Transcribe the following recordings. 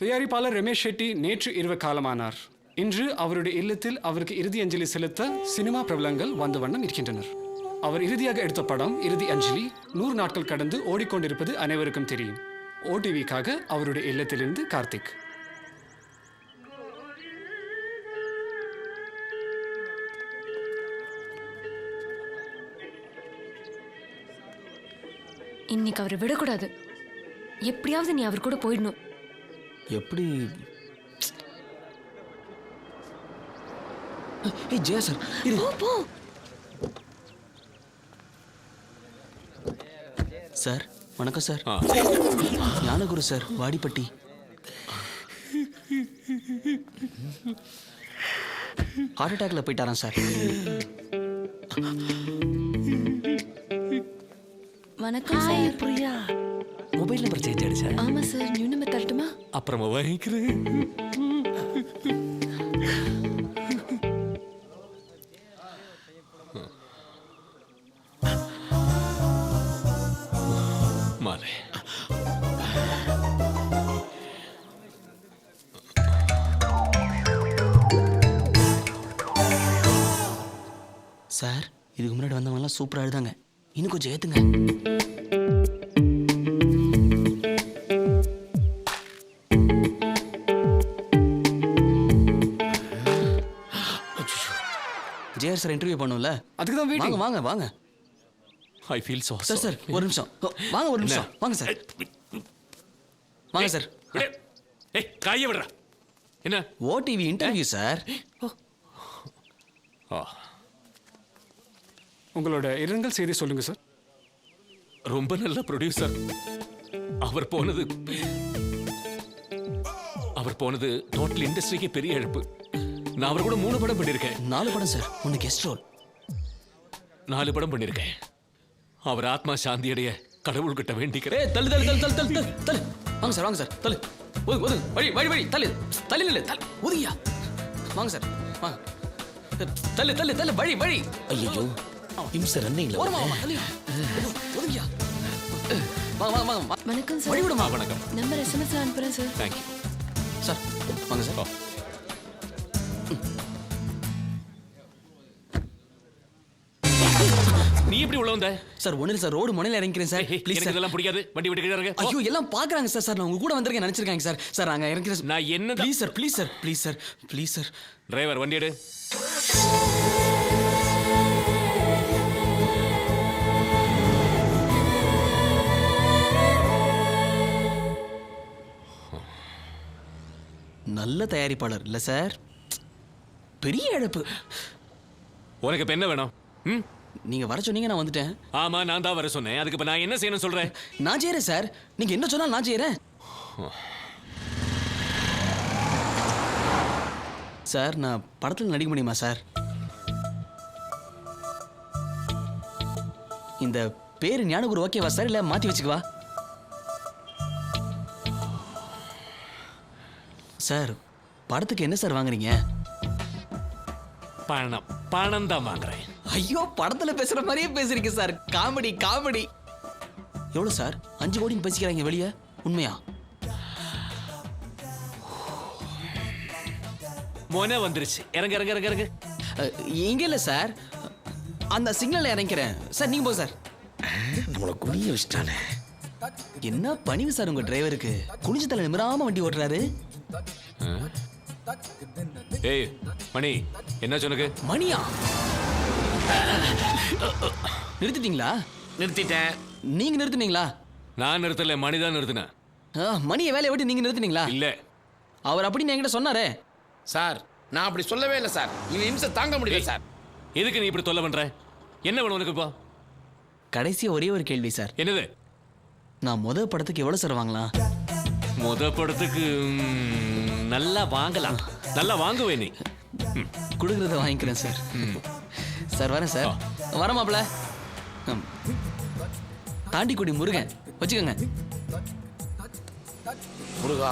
தயாரிப்பாளர் ரமேஷ் ஷெட்டி நேற்று இரவு காலமானார். இன்று அவருடைய இல்லத்தில் அவருக்கு இறுதி அஞ்சலி செலுத்த சினிமா பிரபலங்கள் வந்த வண்ணம் இருக்கின்றனர். அவர் இறுதியாக எடுத்த படம் இறுதி அஞ்சலி 100 நாட்கள் கடந்து ஓடிக்கொண்டிருப்பது அனைவருக்கும் தெரியும். ஓடிவிக்காக அவருடைய இல்லத்திலிருந்து கார்த்திக். இன்னைக்கு அவரை விடக்கூடாது. எப்படியாவது நீ அவர் கூட போயிடணும். எப்படி? ஏய் ஜெயா சார், இரு. போ. சார் வணக்கம் sir. Gnanaguru sir, Vadipatti. Heart அட்டாக்ல போயிட்டாராம் சார். வணக்கம் sir. Priya, mobile number change ஆயிடுச்சா? ஆமா சார். நியூ நம்பர் தரட்டுமா? அப்புறமா வாங்கிக்கிறேன். மாலை சார், இதுக்கு முன்னாடி வந்தவங்கலாம் சூப்பரா எழுதாங்க. இன்னும் கொஞ்சம் ஏத்துங்க. ஜேஆர் சார் இன்டர்வியூ பண்ணும்ல, அதுக்கு தான் வாங்க வெயிட்டிங். வாங்க வாங்க. I feel so sir sir ஒரு நிமிஷம் வாங்க, ஒரு நிமிஷம் வாங்க சார். வாங்க சார். ஏய் காய விடுறா. என்ன? ஓடிவி இன்டர்வியூ சார். உங்களோட இரங்கல் செய்தி சொல்லுங்க சார். ரொம்ப நல்ல ப்ரொடியூசர். அவர் போனது டோட்டல் இண்டஸ்ட்ரிக்கு பெரிய இழப்பு. நான் அவர் கூட 3 படம் பண்ணியிருக்கேன். 4 படம் சார், 1 கெஸ்ட் ரோல். 4 படம் பண்ணியிருக்கேன். அவர் ஆத்மா சாந்தி அடைய கடவுள்கிட்ட வேண்டிக்கிறேன். ஏய் தள்ளு தள்ளு தள்ளு தள்ளு தள்ளு தள்ளு. வாங்க சார், வாங்க சார். தள்ளு ஒதுங்க ஒதுங்க. வழி வழி வழி. தள்ளு தள்ளு இல்லை தள்ளு. ஒதுங்கியா. வாங்க சார் வாங்க. தள்ளு தள்ளு தள்ளு. வழி வழி. ஐயோ இம்சர் ரன்னிங்ல ஓரமா வாங்க. தள்ளு. ஒதுங்கியா. வாங்க வாங்க வாங்க. வணக்கம் சார். வழி விடுமா. வணக்கம். நம்பர் எஸ்எம்எஸ்ல அனுப்புறேன் சார். தேங்க்யூ சார் வாங்க சார். நீ எப்படி உள்ள வந்த? சார் ஒண்ணுல சார், ரோடு முனையில இறங்கிறேன் சார். ப்ளீஸ் எனக்கு சார். இதெல்லாம் பிடிக்காது. வண்டி விட்டு கீழ இறங்கு. ஐயோ எல்லாம் பாக்குறாங்க சார். சார் நான் உங்க கூட வந்திருக்கேன் நினைச்சிருக்காங்க சார். சார் அங்க இறங்கிறேன். நான் என்ன? Please sir, please sir, please sir, please sir. Driver வண்டி எடு. நல்ல தயாரிப்பாளர் இல்ல சார், பெரிய இழப்பு. உனக்கு இப்ப என்ன வேணும்? ம்? நீங்க வர சொன்னீங்க, நான் வந்துட்டேன். ஆமா நான் தான் வர சொன்னேன். அதுக்கு இப்ப நான் என்ன செய்யணும் சொல்றேன்? நான் செய்யறேன் சார். நீங்க என்ன சொன்னாலும் நான் செய்யறேன் சார். நான் படத்துல நடிக்க முடியுமா சார்? இந்த பேரு ஞானகுரு ஓகேவா சார், இல்ல மாத்தி வச்சுக்கவா சார்? படத்துக்கு என்ன சார் வாங்குறீங்க? பணம் தான் வாங்குறேன். ஐயோ படத்துல பேசுற மாதிரியே பேசுறீங்க சார். Comedy comedy. எவ்வளவு சார்? 5 கோடின்னு பேசிக்கிறாங்க வெளியே, உண்மையா? மோனே வந்துருச்சு. இறங்கு இறங்கு இறங்கு இறங்கு. இங்க இல்ல சார், அந்த சிக்னல்ல இறங்கிறேன் சார். நீங்க போ சார். நம்மள குனிய வச்சிட்டானே. என்ன பணிவு சார் உங்க டிரைவருக்கு. குனிஞ்ச தலை நிமிராம வண்டி ஓட்டுறாரு. ஏய் மணி, என்ன சொன்னக்கு? மணியா? நிறுத்திட்டீங்களா? நிறுத்திட்டேன். நீங்க நிறுத்துனீங்களா? நான் நிறுத்தல, மணி தான் நிறுத்தினேன். மணியை வேலையை விட்டு நீங்க நிறுத்துனீங்களா? இல்ல, அவர் அப்படின்னு என்கிட்ட சொன்னாரே சார். நான் அப்படி சொல்லவே இல்லை சார். இவன் இம்சை தாங்க முடியல சார். எதுக்கு நீ இப்படி தொல்லை பண்ற? என்ன வேணும் உனக்கு இப்போ? கடைசியா ஒரே ஒரு கேள்வி சார். என்னது? நான் படத்துக்கு எவ்வளவு சார் வாங்கலாம்? படத்துக்கு நல்லா வாங்கலாம். நல்லா வாங்குவே நீ. கொடுக்கறத வாங்கிக்கிறேன் சார். சார் வரேன் சார். வரமாப்ல. தாண்டிக்குடி முருகன் வச்சுக்கோங்க. முருகா,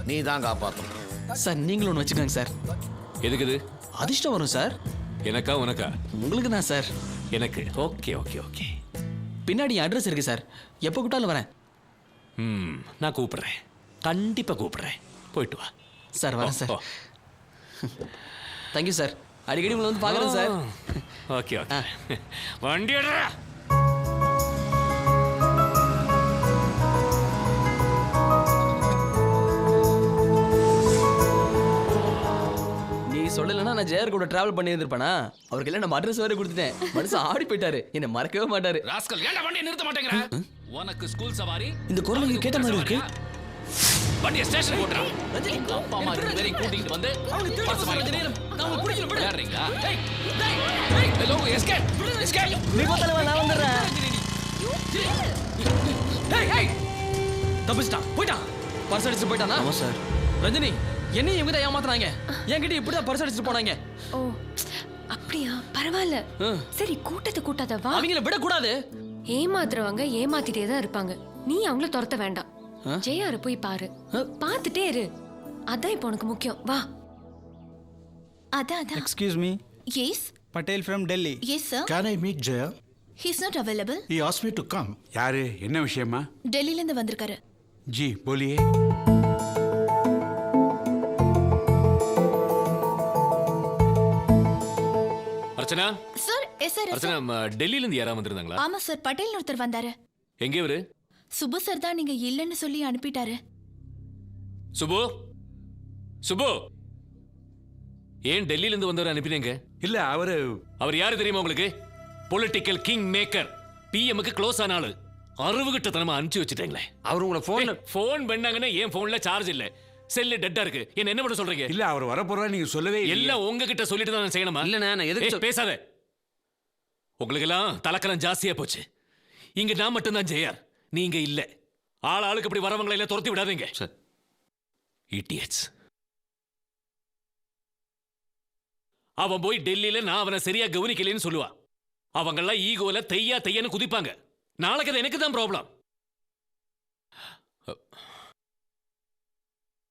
நீ தான் காப்பாற்றணும் சார். நீங்களும் ஒன்று வச்சுக்கோங்க சார். எதுக்குது? அதிர்ஷ்டம் வரும் சார். எனக்கா உனக்கா? உங்களுக்கு தான் சார். எனக்கு. Okay okay okay. பின்னாடி அட்ரஸ் இருக்கு சார். எப்போ கூப்பிட்டாலும் வரேன். நான் கூப்பிடுறேன். கண்டிப்பா கூப்பிடுறேன். போயிட்டு வா. சார் வரேன் சார். ஓ. Thank you sir. அடிக்கடி உங்களை வந்து பார்க்குறேன் சார். Okay okay. வண்டி எடுறா. நீ சொல்லலைன்னா நான் ஜெயர் கூட டிராவல் பண்ணி இருந்திருப்பேனா? அவருக்கு எல்லாம் நம்ம அட்ரஸ் வேற கொடுத்துட்டேன். மனுஷன் ஆடி போயிட்டாரு, என்னை மறக்கவே மாட்டாரு. ராஸ்கல், ஏன்டா வண்டியை நிறுத்த மாட்டேங்கிற? உனக்கு ஸ்கூல் சவாரி இந்த குரல் நீங்க கேட்ட மாதிரி இருக்கு. வண்டியை ஸ்டேஷன் ஓட்டுறா. ரஜினி, அப்பா அம்மா ரெண்டு பேரையும் கூட்டிட்டு வந்து அவங்க திரும்ப சொல்ற ரஜினி, நான் உங்களுக்கு பிடிக்கல விடு. விளையாடுறீங்களா? Hello, escape escape. நீ போத்தலவா, நான் வந்துடுறேன். தப்பிச்சிட்டான், போயிட்டான். பர்ஸ் அடிச்சு போயிட்டானா? ஆமா சார். ரஜினி, என்னையும் இவங்க தான் ஏமாத்துறாங்க. என்கிட்ட இப்படிதான் பர்ஸ் அடிச்சு போனாங்க. ஓ அப்படியா, பரவாயில்ல. சரி, கூட்டத்தை கூட்டாத வா. அவங்கள விடக்கூடாது. ஏமாத்துறவங்க ஏமாத்திட்டே தான் இருப்பாங்க. நீ அவங்கள துரத்த வேண்டாம். ஜெயாரு போய் பாரு, பார்த்துட்டே இரு. அதான் இப்போ உனக்கு முக்கியம். வா. அதான். Excuse me, Yes. Patel from Delhi. Yes, sir. Can I meet Jaya? He's not available. He asked me to come. யாரு, என்ன விஷயமா? டெல்லில இருந்து வந்திருக்காரு. ஜி போலியே. Archana, sir, yes sir. Archana, டெல்லியில இருந்து யாரா வந்திருந்தாங்களா? ஆமா சார், பட்டேல் ஒருத்தர் வந்தாரு. எங்க இவரு? சுபு சார் தான் நீங்க இல்லைன்னு சொல்லி அனுப்பிட்டாரு. சுபு, சுபு, ஏன் டெல்லியில இருந்து வந்தவர் அனுப்பினீங்க? இல்ல அவர் யாரு தெரியுமா உங்களுக்கு? பொலிட்டிக்கல் கிங் மேக்கர், பிஎம்க்கு க்ளோஸ் ஆன ஆளு. அறுவுகிட்டத்தனமா அனுப்பிச்சு வச்சுட்டீங்களே. அவர் உங்களை போன் பண்ணாங்கன்னா என் போன்ல சார்ஜ் இல்ல, செல்லு டெட்டா இருக்கு. என்ன பண்ண சொல்றீங்க? இல்ல, அவர் வரப்போறா நீங்க சொல்லவே இல்ல. எல்லாம் உங்ககிட்ட சொல்லிட்டு தான் செய்யணுமா? இல்ல நான் எதுக்கு பேசாத. உங்களுக்கு எல்லாம் தலக்கலம் ஜாஸ்தியா போச்சு. இங்க நான் மட்டும் தான் ஜெயார், நீங்க இல்ல. ஆளுக்கு இப்படி வரவங்களை எல்லாம் துரத்தி விடாதீங்க. இடியட்ஸ். அவன் போய் டெல்லியில நான் அவனை சரியா கவனிக்கலன்னு சொல்லுவான். அவங்க எல்லாம் ஈகோல தையன்னு குதிப்பாங்க. நாளைக்கு அது எனக்கு தான் ப்ராப்ளம்.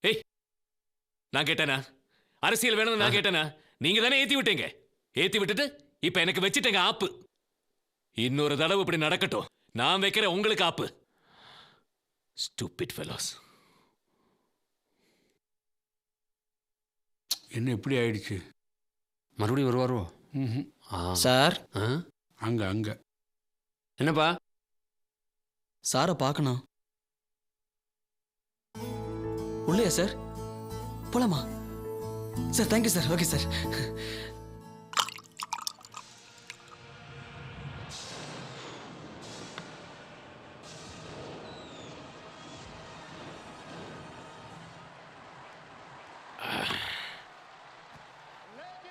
ஏய், நான் கேட்டேனா? அரசியல் வேணும்னு நான் கேட்டேனா? நீங்க தானே ஏத்தி விட்டீங்க. ஏத்தி விட்டுட்டு இப்ப எனக்கு வச்சிட்டேங்க ஆப்பு. இன்னொரு தடவை இப்படி நடக்கட்டும், நான் வைக்கிற உங்களுக்கு ஆப்பு. Stupid fellows. என்ன இப்படி ஆயிடுச்சு? மறுபடியும் வருவாரோ? சார், அங்க என்னப்பா? சாரை பார்க்கணும். உள்ளையா சார்? போலாமா sir? Thank you sir. Okay sir.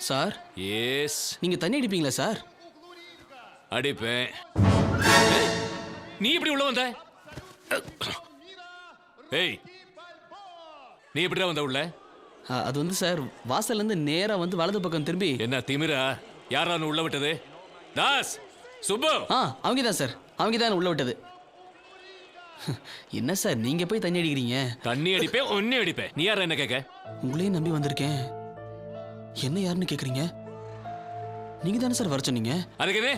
Sir, yes. நீங்க தண்ணி அடிப்பீங்களா சார்? அடிப்பேன். நீ இப்படி உள்ள வந்த? ஏய், நீ எப்படிடா வந்த உள்ள? அது வந்து சார், வாசல்ல இருந்து நேரா வந்து வலது பக்கம் திரும்பி. என்ன திமிரா? யாரா உள்ள விட்டது? தாஸ், சுப்பு. அவங்க தான் சார், அவங்க தான் உள்ள விட்டது. என்ன சார் நீங்க போய் தண்ணி அடிக்கிறீங்க? தண்ணி அடிப்பேன், ஒன்னே அடிப்பேன். நீ யாரா என்ன கேட்க? உங்களையும் நம்பி வந்திருக்கேன். என்ன யாருன்னு கேக்குறீங்க? நீங்க தானே சார் வர சொன்னீங்க. அதுக்கு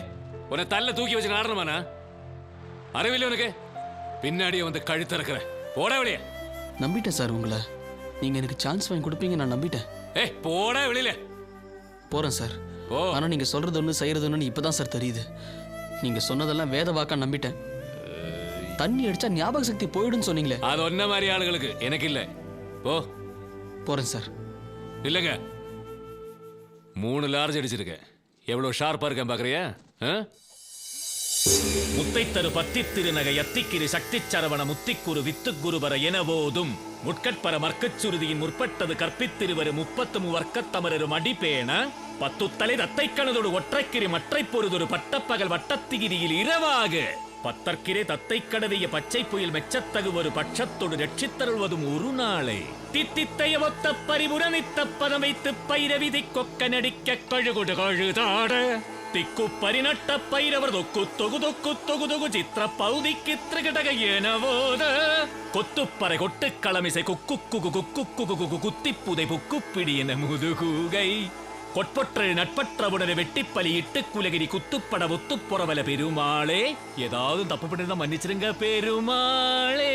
உன்னை தள்ள தூக்கி வச்சு நாடணுமாண்ணா? அறிவில்லை உனக்கு? பின்னாடியே வந்து கழுத்திறக்கிற. போடா வெளியே. நம்பிட்டேன் சார் உங்களை. நீங்க எனக்கு சான்ஸ் வாங்கி கொடுப்பீங்க நான் நம்பிட்டேன். ஏய், போடா வெளியில. போறேன் சார். ஓ. ஆனா நீங்க சொல்றது ஒண்ணு செய்யறது ஒண்ணு இப்பதான் சார் தெரியுது. நீங்க சொன்னதெல்லாம் வேத வாக்கா நம்பிட்டேன். தண்ணி அடிச்சா ஞாபக சக்தி போயிடுன்னு சொன்னீங்களே. அது ஒன்ன மாதிரி ஆளுகளுக்கு, எனக்கு இல்ல. போ. போறேன் சார். இல்லங்க, 3 லார்ஜ் அடிச்சிருக்கேன். எவ்வளவு ஷார்ப்பா இருக்கேன் பாக்குறியா? முத்தைத்தரு பத்தி திருநகை எத்திக்கிரி சக்தி சரவண முத்திக்குரு வித்துக்குருவர எனவோதும் முட்கட்பர மர்க்கச்சுருதியின் முற்பட்டது கற்பித்திருவரு 33 வர்க்கத்தமரும் அடிப்பேன 10 தலை தத்தை கணதோடு ஒற்றைக்கிரி மற்றை பொருதொரு பட்டப்பகல் வட்டத்திகிரியில் இரவாக பத்தற்கிரே தத்தை கடவிய பச்சை புயல் மெச்சத்தகு ஒரு பட்சத்தோடு ரட்சித்தருள்வதும் ஒரு நாளை தித்தித்தைய ஒத்த பரிபுரணித்த பதம் வைத்து பைரவிதி கொக்க நடிக்க கழுகுடு கழுதாட திக்கு பரிநட்ட பைரவர் தொக்கு தொகு தொகு தொகு தொகு சித்திர பௌதிக்கு திரகடக எனவோத கொத்துப்பறை கொட்டு களமிசை குக்கு குகு குக்கு குகு குத்திப்புதை புக்குப்பிடி என முதுகூகை கொட்பொற்று நட்பற்ற உடனே வெட்டிப்பலி இட்டு குலகிரி குத்துப்பட ஒத்து புறவல பெருமாளே. ஏதாவது தப்பு பண்ணிருந்தா மன்னிச்சிருங்க பெருமாளே.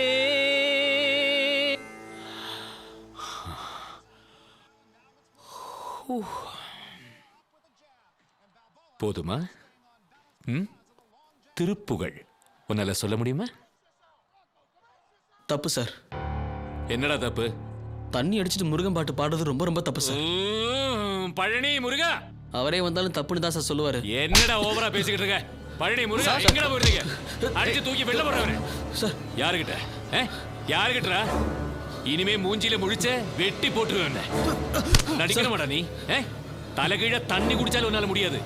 போதுமா? திருப்புகழ் உன்னால சொல்ல முடியுமா? தப்பு சார். என்னடா தப்பு? தண்ணி அடிச்சுட்டு முருகன் பாட்டு பாடுறது ரொம்ப ரொம்ப தப்பு சார். பழனி முருகா, அவரே வந்தாலும் தப்புன்னு தான் சார் சொல்லுவாரு. என்னடா ஓவரா பேசிக்கிட்டு இருக்க? பழனி முருகா, எங்கடா போறீங்க? அடிச்சு தூக்கி வெளில போறவரே சார். யாருகிட்ட? யாருகிட்டடா? இனிமே மூஞ்சில முழிச்ச வெட்டி போட்டுருவேன். நடிக்க மாட்டா நீ? தலைகீழ தண்ணி குடிச்சாலும் உன்னால முடியாது.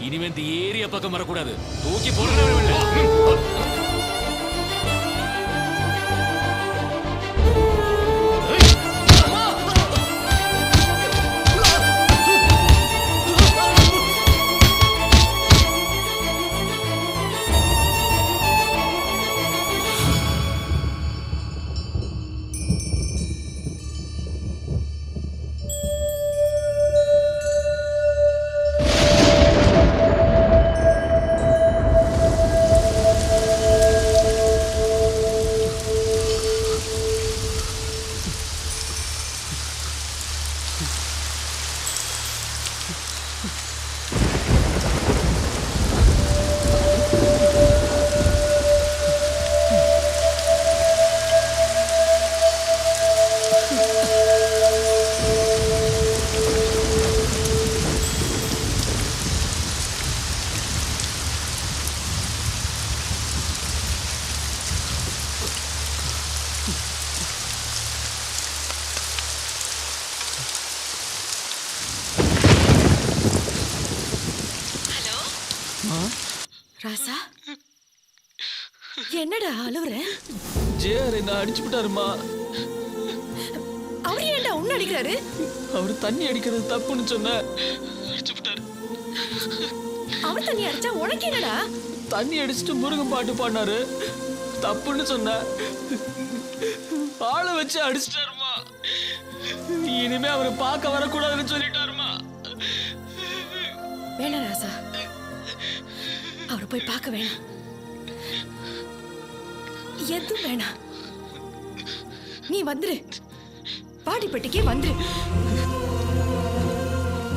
இனிமே இந்த ஏரியா பக்கம் வரக்கூடாது. தூக்கி போடுறவன். ராசா, என்னடா அழுவுற? ஜேஆர் என்ன அடிச்சு விட்டாருமா. அவர் ஏன்டா உன்ன அடிக்கிறாரு? அவர் தண்ணி அடிக்கிறது தப்புன்னு சொன்ன அடிச்சு விட்டாரு. அவர் தண்ணி அடிச்சா உனக்கு என்னடா? தண்ணி அடிச்சுட்டு முருகன் பாட்டு பாடினாரு, தப்புன்னு சொன்ன. ஆளை வச்சு அடிச்சிட்டாருமா. இனிமே அவரை பார்க்க வரக்கூடாதுன்னு சொல்லிட்டாருமா. வேணாம் ராசா, அவரை போய் பார்க்க வேணாம். எதுவும் வேணாம். நீ வந்துரு, பாடிப்பட்டிக்கே வந்துரு.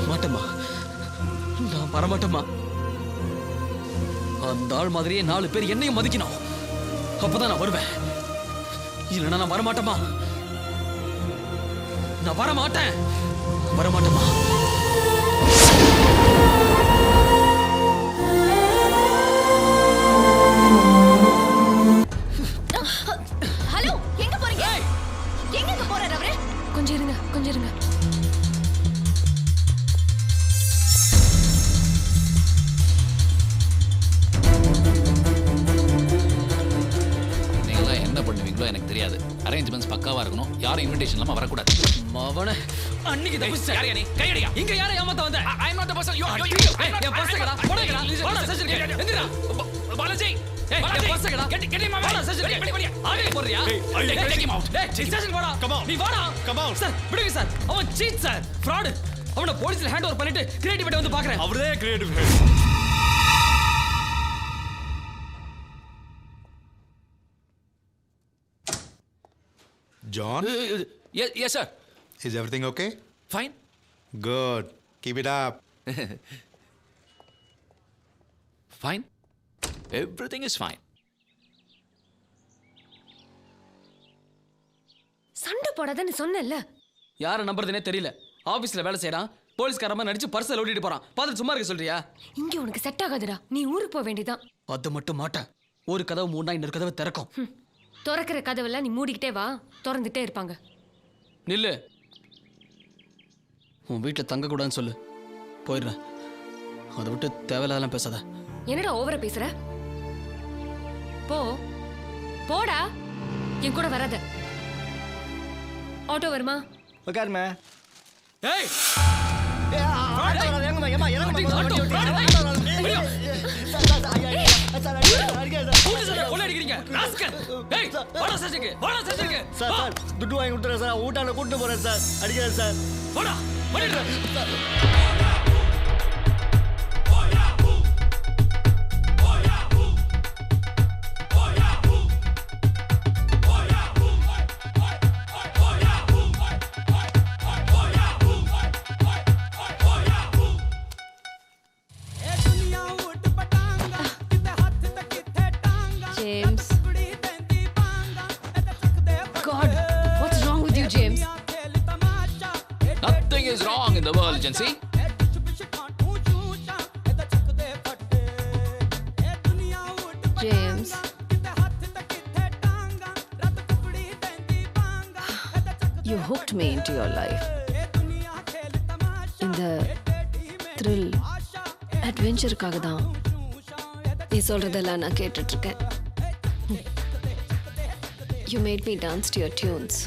மாட்டேம்மா, நான் வரமாட்டேம்மா. அந்த ஆள் மாதிரியே 4 பேர் என்னையும் மதிக்கணும். அப்பதான் நான் வருவேன். இல்லைன்னா நான் வரமாட்டேம்மா. நான் வரமாட்டேன். வரமாட்டேம்மா. ஹலோ, எங்க போறீங்க? எங்க போறாரு அவரு? கொஞ்சம் இருங்க, கொஞ்சம் இருங்க. நீங்களாம் என்ன பண்ணுவீங்களோ எனக்கு தெரியாது. அரேஞ்ச்மெண்ட்ஸ் பக்காவா இருக்கணும். யாரும் இன்விடேஷன் இல்லாம வரக்கூடாது. மவனே, அன்னைக்கு தப்பிச்ச. யாரையா நீ? கையடியா. இங்க யாரை ஏமாத்த வந்த? I am not the person. You are. என் பர்ஸங்கடா, போடுங்கடா. போடா சச்சிருக்கே. எந்திரா. பாலாஜி. ஏய், என் பர்ஸங்கடா. Get him out. போடா சச்சிருக்கே. ஆளே போறியா? Take him out. டேய், ஸ்டேஷன் போடா. நீ வாடா. சார், விடுங்க சார். அவன் சீட் சார். ஃப்ராட். அவனை போலீஸ்ல ஹேண்ட் ஓவர் பண்ணிட்டு கிரியேட்டிவிட்டி வந்து பார்க்கறேன். அவரே creative. John, Yes sir. is everything okay? Fine. Good. Keep it up. Fine. Everything is fine. சண்டை போடாதன்னு சொன்னேன்ல. யாரை நம்புறதுனே தெரியல. ஆபீஸ்ல வேலை செய்யறான், போலீஸ்காரமா நடிச்சு பர்ஸை ஓட்டிட்டு போறான். பார்த்துட்டு சும்மா இருக்க சொல்றியா? இங்க உனக்கு செட் ஆகாதுடா. நீ ஊருக்கு போக வேண்டியதான். அது மட்டும் மாட்டேன். ஒரு கதவு மூடனா இன்னொரு கதவு திறக்கும். திறக்கிற கதவெல்லாம் நீ மூடிக்கிட்டே வா, திறந்துட்டே இருப்பாங்க. நில்லு. உன் வீட்டுல தங்க கூடாதுன்னு சொல்லு, போயிடுறேன். அதை விட்டு தேவையில்லாதெல்லாம் பேசாத. என்னடா ஓவரா பேசுற? போ, போடா. என் கூட வராத. ஆட்டோ வருமா? உட்காருமா. ஏய், துட்டு வாங்கி கொடுத்துறேன் சார். ஊட்டான கூட்டு போறேன் சார். அடிக்கிறேன் sir. is wrong in the world, Jansi? James, you hooked me into your life. இந்த thrill, adventureக்காக தான் நீ சொல்றதெல்லாம் நான் கேட்டுட்டு இருக்கேன். You made me dance to your tunes.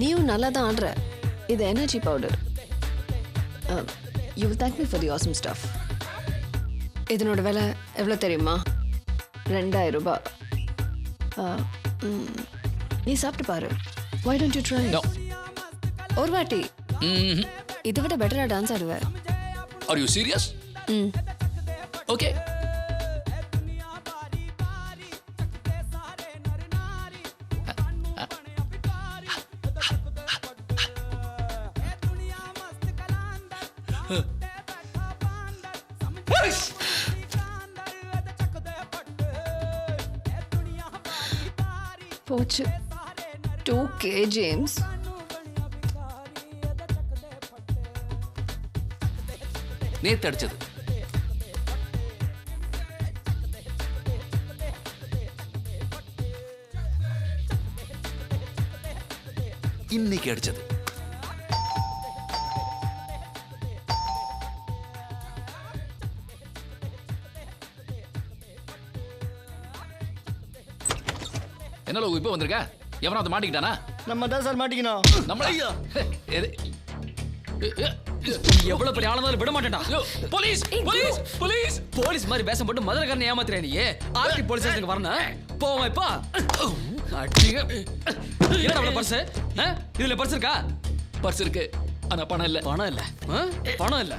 நீயும் நல்லா தான் ஆடுற. இது energy powder. You will thank me for the awesome stuff. இதனோட விலை எவ்வளோ தெரியுமா? 2000 ரூபாய். நீ சாப்பிட்டு பாரு. Why don't you try? No. ஒரு வாட்டி. இதை விட பெட்டரா டான்ஸ் ஆடுவேன். Are you serious? Okay. போச்சு. 2K James. நேத்து அடிச்சது. இன்னைக்கு அடிச்சது. என்ன லோகு இப்போ வந்திருக்க? எவனாவது மாட்டிக்கிட்டானா? நம்ம தான் சார் மாட்டிக்கணும். நம்மள எவ்வளவு பெரிய ஆளுந்தாலும் விட மாட்டேன்டா. போலீஸ் போலீஸ் போலீஸ் போலீஸ் மாதிரி வேஷம் போட்டு மதுரக்காரனை ஏமாத்துறேன் நீ. ஆர்டி போலீஸ் ஸ்டேஷனுக்கு வரணும். போவோம் இப்ப. என்ன அவ்வளவு பர்ஸ்? இதுல பர்ஸ் இருக்கா? பர்ஸ் இருக்கு, ஆனா பணம் இல்ல. பணம் இல்ல? பணம் இல்ல.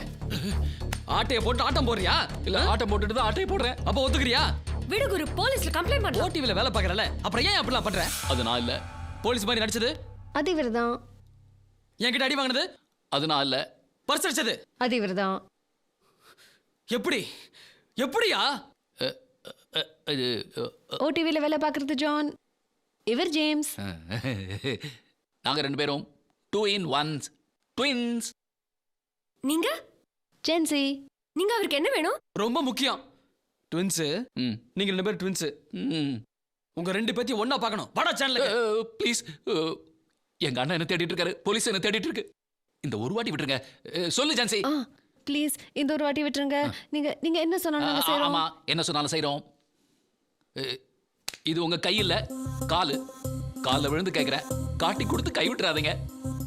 ஆட்டைய போட்டு ஆட்டம் போடுறியா? இல்ல, ஆட்டம் போட்டுட்டு தான் ஆட்டையை போடுறேன். அப்ப ஒத்துக்கிறியா? விடு குரு, போலீஸ்ல கம்ப்ளைண்ட் பண்ணலாம். ஓடிவில வேலை பாக்குறல, அப்புறம் ஏன் அப்படிலாம் பண்ற? அது நான் இல்ல. போலீஸ் மாதிரி நடிச்சது அது இவர்தான். என்கிட்ட அடி வாங்கினது அது நான் இல்ல. பர்ஸ் அடிச்சது அது இவர்தான். எப்படி? எப்படியா? இது ஓடிவில வேலை பார்க்கறது ஜான். இவர் ஜேம்ஸ். நாங்க ரெண்டு பேரும் 2 in 1 ட்வின்ஸ். நீங்க ஜென்சி. நீங்க அவருக்கு என்ன வேணும்? ரொம்ப முக்கியம். ட்வின்ஸ். நீங்க ரெண்டு பேரும் ட்வின்ஸ். உங்க ரெண்டு பேத்தையும் ஒண்ணா பார்க்கணும். வாடா சேனலுக்கு. ப்ளீஸ். எங்க அண்ணன் என்ன தேடிட்டு இருக்காரு. போலீஸ் என்ன தேடிட்டு இருக்கு. இந்த ஒரு வாட்டி விட்டுருங்க. சொல்லு ஜான்சி. ப்ளீஸ் இந்த ஒரு வாட்டி விட்டுருங்க. நீங்க என்ன சொன்னாலும் நாங்க செய்றோம். ஆமா, என்ன சொன்னாலும் செய்றோம். இது உங்க கை இல்ல, காலு. கால்ல விழுந்து கேக்குறேன், காட்டி கொடுத்து கை விட்டுறாதீங்க.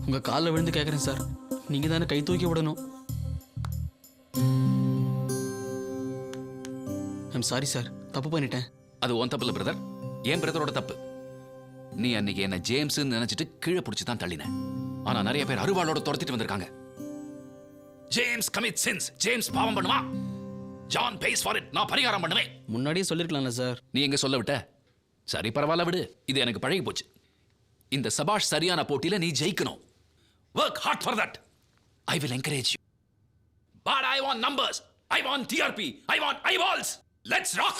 உங்க கால்ல விழுந்து கேக்குறேன் சார். நீங்க தானே கை தூக்கி விடணும். ஐம் சாரி சார், தப்பு பண்ணிட்டேன். அது உன் தப்பு இல்ல பிரதர், என் பிரதரோட தப்பு. நீ அன்னைக்கு என்ன ஜேம்ஸ் நினைச்சிட்டு கீழே பிடிச்சி தான் தள்ளின. ஆனா நிறைய பேர் அருவாளோட துரத்திட்டு வந்திருக்காங்க. James commit since. ஜேம்ஸ் பாவம் பண்ணுவான். John pays for it. நான் பரிகாரம் பண்ணுவேன். முன்னாடியே சொல்லிருக்கலாம்ல சார். நீ எங்க சொல்ல விட்ட? சரி பரவாயில்ல விடு, இது எனக்கு பழகி போச்சு. இந்த சபாஷ் சரியான போட்டியில நீ ஜெயிக்கணும். Work hard for that. I will encourage you. But I want numbers. I want TRP. I want eyeballs. Let's rock.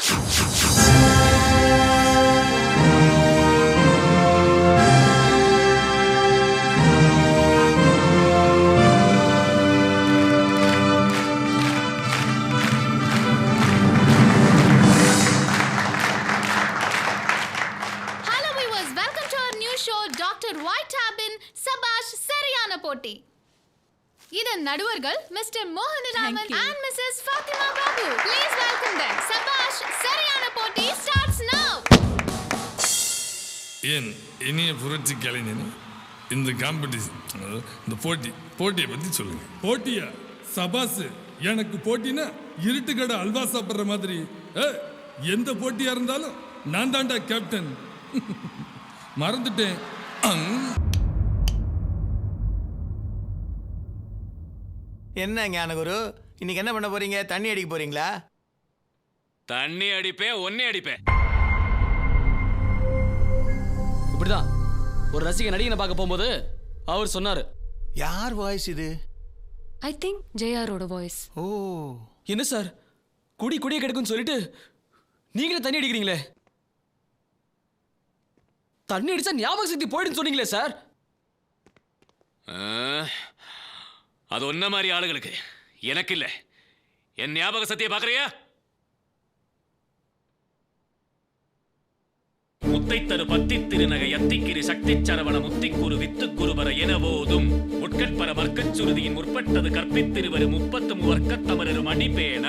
Hello viewers, welcome to our new show Dr. White Tabin Sabash Sariyana Poti. இதன் நடுவர்கள் mister Mohanaraman and Mrs. Fatima Babu. Please welcome them. Sabash Sariyana Poti starts now. என் இனிய புரட்சி கலைஞனே, இந்த competition, இந்த போட்டியை பத்தி சொல்லுங்க. போட்டியா? சபாஸ். எனக்கு போட்டினா இருட்டு கடை அல்வா சாப்பிட்ற மாதிரி. எந்த போட்டியா இருந்தாலும் நான் தான்டா கேப்டன். மறந்துட்டேன். என்ன ஞானகுரு, இன்னைக்கு என்ன பண்ண போறீங்க? தண்ணி அடிக்க போறீங்களா? தண்ணி அடிப்பேன், ஒன்னே அடிப்பேன். இப்படிதான் ஒரு ரசிக நடிகனை பார்க்க போகும்போது அவர் சொன்னாரு. யார் வாய்ஸ் இது? I think ஜேஆரோட voice. ஓ, என்ன சார் குடியே கெடுக்குன்னு சொல்லிட்டு நீங்களே தண்ணி அடிக்கிறீங்களே. தண்ணி அடிச்சா ஞாபக சக்தி போயிடுன்னு சொன்னீங்களே சார். அது ஒன்ன மாதிரி ஆளுகளுக்கு, எனக்கு இல்ல. என் ஞாபக சக்தியை பாக்குறியா? முத்தை தரு பத்தி திருநகை அத்திக்கிரி சக்தி சரவண முத்திக்குரு வித்துக்குருவர எனவோதும் முட்கட்பர மர்க்கச் சுருதியின் முற்பட்டது கற்பித்திருவரு 33 வர்க்கத்தமரரும் அடிப்பேன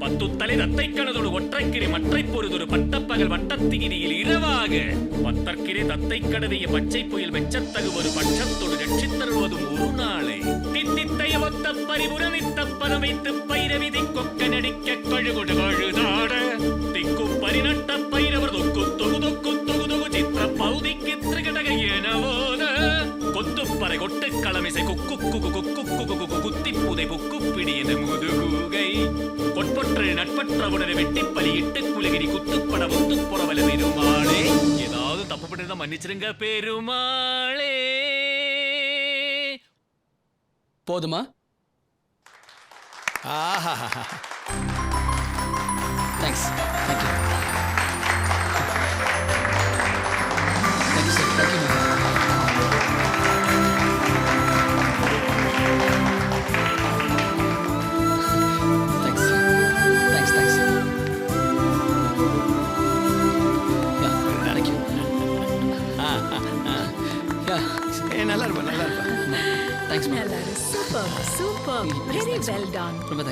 10 தலை ரத்தை கணதோடு ஒற்றைக்கிரி மற்றை பொருதொரு பட்டப்பகல் வட்டத்திகிரியில் இரவாக பத்தற்கிரி தத்தை கடவிய பச்சை புயல் வெச்சத்தகு ஒரு பட்சத்தோடு ரட்சித்தருவதும் ஒரு நாளை தித்தித்தைய ஒத்த பரிபுரவித்த பரவைத்து பைரவிதி கொக்க நடிக்க கழுகுடு கழுதாட திக்கு பரிநட்ட பைரவர் தொக்கு தொகு தொக்கு தொகு தொகு சித்திர பௌதிக்கு திரிகடக எனவோத கொத்துப்பறை கொட்டு களமிசை குக்கு குகு குக்கு குகு குத்தி புதை புக்கு பிடி என முதுகுகை கொட்பொற்று நட்பற்றவுடனே வெட்டி பலியிட்டு குலகிரி குத்துப்பட முத்து புறவல பெருமாளே. ஏதாவது தப்பு பண்ணிருந்தா மன்னிச்சிருங்க பெருமாளே. போதுமா? ஆஹா, thanks. Thank you. Thank you sir. Thank you. Thanks. Thanks. Thanks. Yeah, thank you. Yeah, நல்லா இருப்பா, நல்லா இருப்பா. Thanks ma'am. Super, super. Very well done. ரொம்ப